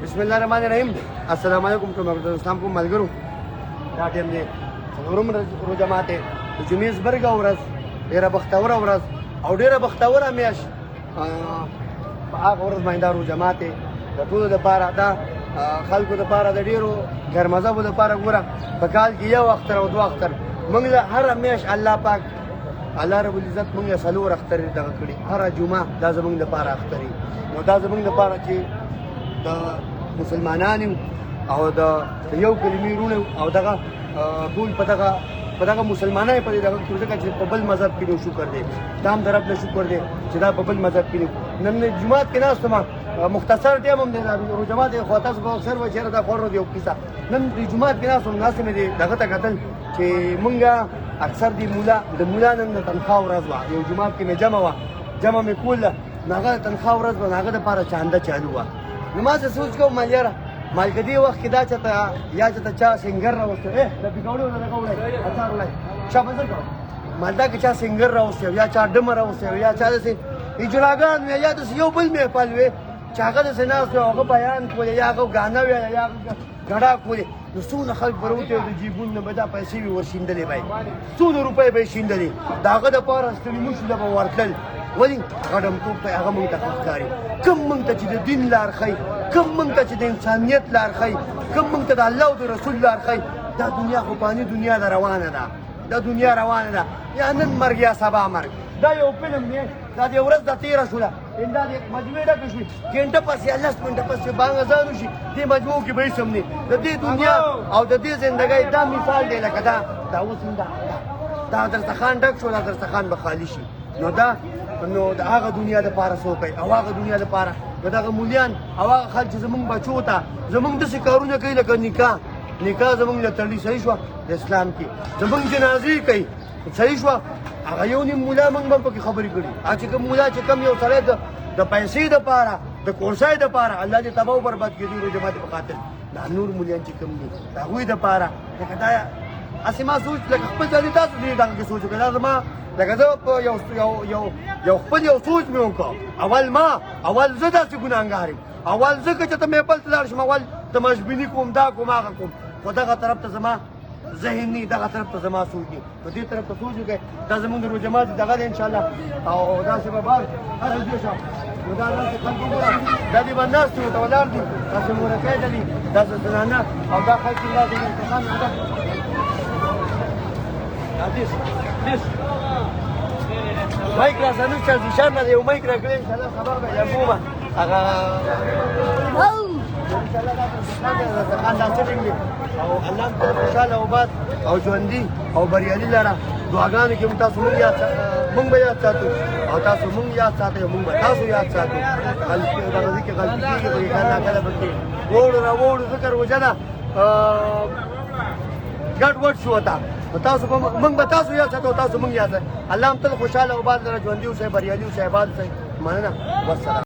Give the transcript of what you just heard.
بسم الله الرحمن الرحیم. السلام علیکم ټول اسلام کوم ملګرو. دا ټیم دی څلورم روژه ماته د جمعې زبرګه ورځ ډېره بختوره ورځ او ډېره بختوره میاشت په هغه ورځ باندې دا روژه ماته د ټولو دپاره دا خلکو دپاره د ډېرو ګرمذهبو دپاره ګوره په کال کې یو اختر او دوه اختر موږ له هره میاشت الله پاک الله رب العزت موږ له څلور اخترې دغه کړي. هره جمعه دا زموږ دپاره اختر وي. نو دا زموږ دپاره چې د مسلمانانو او د یو کلمې وروڼه او دغه ټول په دغه مسلمانانو په دغه کې ځکه چې په بل مذهب کې نو شکر دی. دا هم د رب نه شکر دی چې دا په بل مذهب کې نن جمعات کې ناست ما مختصر ټیم هم دی روژه ماته خو تاسو به اکثر و چېرې دا خوړو دی یو کیسه نن د جمعات کې ناست ناست مې دی دغه ته کتل چې مونږ اکثر د مولا نن د تنخواه ورځ وه. یو جمعات کې مې جمع مې کوله نو هغه د تنخواه ورځ وه نو هغه دپاره چانده چالو وه. نو ما څه سوچ کوم مالیاره مال که دې وخت کې دا چېرته یا چېرته چا سینګر راوستی د پکوړې ونه دغه وړی اچار وړی چا بزر کوه مال دا که چا سینګر راوستی یا چا ډمه راوستی یا چا داسې اجراګان وی یا داسې یو بل محفل وی چې هغه داسې ناست وی هغه بیان کولې یا هغه ګانه وی یا ګډا کولې نو څونه خلک به راوتې د جیبونو نه به دا پیسې وي ورشیندلې به یې څونه روپۍ به یې شیندلې د هغه دپاره ستړي موشي له به ورتلل ولې غډمتوب ته هغه موږ ته ښه ښکاري. کوم موږ ته چې د دین لار ښیي کوم موږ ته چې د انسانیت لار ښیي کوم موږ ته د الله او د رسول لار ښیي دا دنیا خو فاني دنیا ده روانه ده دا دنیا روانه ده یا نن مرګ یا سبا مرګ. دا یو فلم دی دا د ورځ دا تېره شوله دا د مجموعې ډکه شوې ګنټه پس یا لس منټه پس چې بانګ اذان وشي دې مجموعو کې به هېڅ هم نه د دې دنیا او د دې زندګۍ دا مثال دی لکه دا اوس دا دسترخوان ډک شو دا دسترخوان به خالي شي. نو د هغه دنیا دپاره څه وکړئ او هغه دنیا دپاره د دغه مولیان او هغه خلک چې زمونږ بچو ته زمونږ داسې کارونه کوي لکه نکاح زمونږ له تړلي صحیح شوه د اسلام کې زمونږ جنازې کوي صحیح شوه هغه یو نیم مولا موږ به پکې خبرې کړي چې کوم مولا چې کم یو سړی د پیسې دپاره د کورسۍ دپاره الله دې تباه و برباد کړي روژه ماتې په خاطر دا نور مولیان چې کم دي د هغوی دپاره لکه دا هسې ما سوچ لکه خپل ځانې تاسو دې دغه کې سوچ وکړئ دا زما لکه زه په یو خپل یو سوچ مې وکړ اول زه داسې ګناهګار یم اول زه که چېرته محفل ته لاړ شم اول تماشبیني کوم دا کوم هغه کوم خو دغه طرف ته زما ذهن نه دغه طرف ته زما سوچ دي په دې طرف ته سوچ وکړئ دا زمونږ د روژه ماتې دغه دی انشاءالله او داسې به بار هره جوړ شه نو دا داسې خلک وګوره دا دې به ناست ورته ولاړ دي داسې مورکۍ ته دي داسې زنانه او دا خلک چې داسې انتخاب مایک را زنو چې ځیشان نه دی یو مایک را کړی انشاءالله خبر به یا بومه هغه انشاءالله دا دسترخوان دا سټینګ دی او الله هم تل خوشحاله او باد او ژوندي او بریالي لره دعاګانو کې تاسو موږ به یاد ساتو او تاسو موږ یاد ساتئ موږ به تاسو یاد ساتو دغه کې غلطي کېږي خو کله کله پکې ووړو راووړو ذکر روژه ده ګډ وډ شو ته تاسو موږ به تاسو یاد ساتو تاسو موږ یاد الله هم تل خوشحاله او باد لره ژوندي اوسئ بریالي اوسئ آباد اوسئ مننه والسلام.